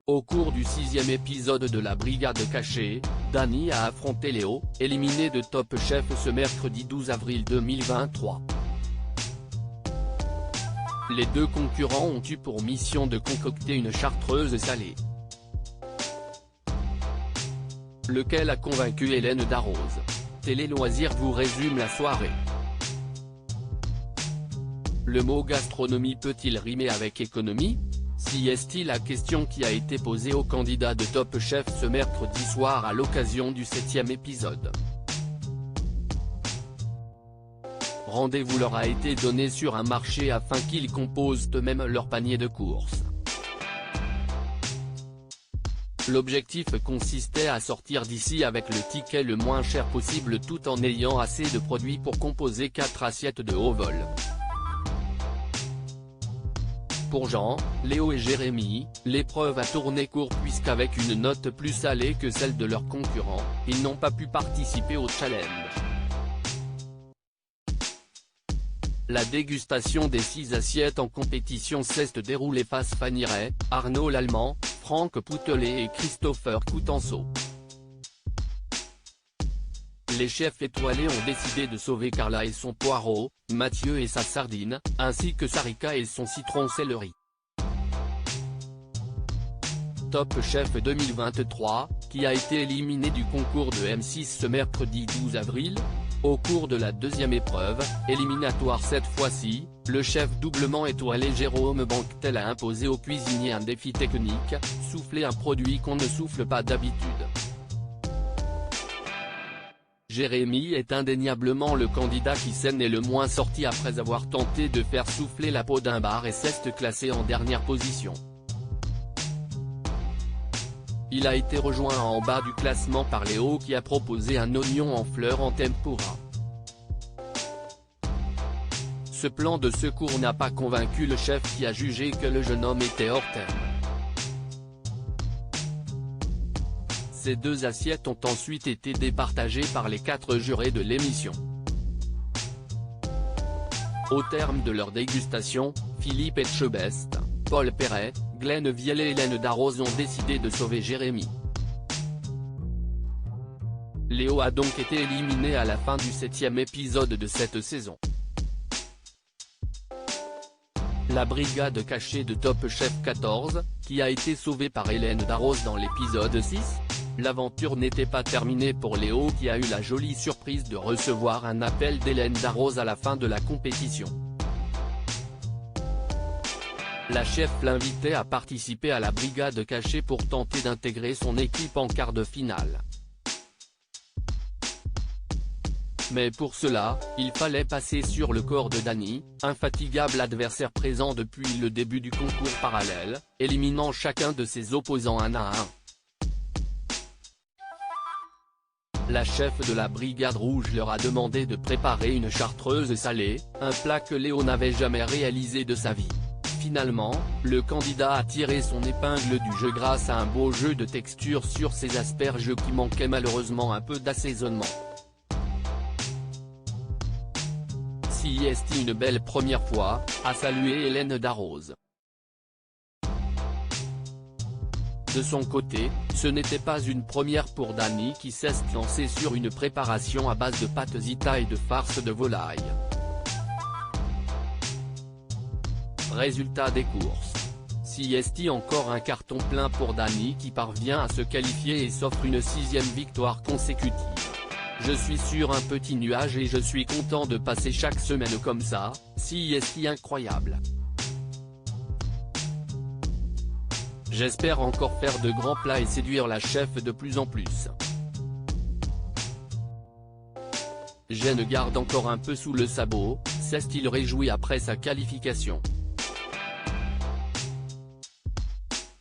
Au cours du 6e épisode de la Brigade cachée, Dany a affronté Léo, éliminé de Top Chef ce mercredi 12 avril 2023. Les deux concurrents ont eu pour mission de concocter une chartreuse salée. Lequel a convaincu Hélène Darroze? Télé Loisirs vous résume la soirée. Le mot gastronomie peut-il rimer avec économie? Si est la question qui a été posée aux candidats de Top Chef ce mercredi soir à l'occasion du 7e épisode. Rendez-vous leur a été donné sur un marché afin qu'ils composent eux-mêmes leur panier de courses. L'objectif consistait à sortir d'ici avec le ticket le moins cher possible tout en ayant assez de produits pour composer 4 assiettes de haut vol. Pour Jean, Léo et Jérémy, l'épreuve a tourné court puisqu'avec une note plus salée que celle de leurs concurrents, ils n'ont pas pu participer au challenge. La dégustation des 6 assiettes en compétition s'est déroulée face Fanny Ray, Arnaud Lallemand, Franck Poutelet et Christopher Coutenceau. Les chefs étoilés ont décidé de sauver Carla et son poireau, Mathieu et sa sardine, ainsi que Sarika et son citron céleri. Top Chef 2023, qui a été éliminé du concours de M6 ce mercredi 12 avril. Au cours de la deuxième épreuve, éliminatoire cette fois-ci, le chef doublement étoilé Jérôme Banquetel a imposé aux cuisiniers un défi technique, souffler un produit qu'on ne souffle pas d'habitude. Jérémy est indéniablement le candidat qui s'en est le moins sorti après avoir tenté de faire souffler la peau d'un bar et s'est classé en dernière position. Il a été rejoint en bas du classement par Léo qui a proposé un oignon en fleurs en tempura. Ce plan de secours n'a pas convaincu le chef qui a jugé que le jeune homme était hors thème. Ces 2 assiettes ont ensuite été départagées par les 4 jurés de l'émission. Au terme de leur dégustation, Philippe Etchebest, Paul Perret, Glenn Vielle et Hélène Darroze ont décidé de sauver Jérémy. Léo a donc été éliminé à la fin du 7e épisode de cette saison. La brigade cachée de Top Chef 14, qui a été sauvée par Hélène Darroze dans l'épisode 6, l'aventure n'était pas terminée pour Léo qui a eu la jolie surprise de recevoir un appel d'Hélène Darroze à la fin de la compétition. La chef l'invitait à participer à la brigade cachée pour tenter d'intégrer son équipe en quart de finale. Mais pour cela, il fallait passer sur le corps de Dany, infatigable adversaire présent depuis le début du concours parallèle, éliminant chacun de ses opposants un à un. La chef de la brigade rouge leur a demandé de préparer une chartreuse salée, un plat que Léo n'avait jamais réalisé de sa vie. Finalement, le candidat a tiré son épingle du jeu grâce à un beau jeu de texture sur ses asperges qui manquaient malheureusement un peu d'assaisonnement. Si est une belle première fois, a salué Hélène Darroze. De son côté, ce n'était pas une première pour Dany qui s'est lancé sur une préparation à base de pâtes zita et de farce de volaille. Résultat des courses. Si est encore un carton plein pour Dany qui parvient à se qualifier et s'offre une 6e victoire consécutive. Je suis sur un petit nuage et je suis content de passer chaque semaine comme ça, si est incroyable. J'espère encore faire de grands plats et séduire la chef de plus en plus. Jeanne garde encore un peu sous le sabot, s'est-il réjoui après sa qualification.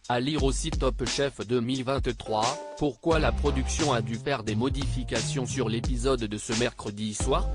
À lire aussi Top Chef 2023, pourquoi la production a dû faire des modifications sur l'épisode de ce mercredi soir?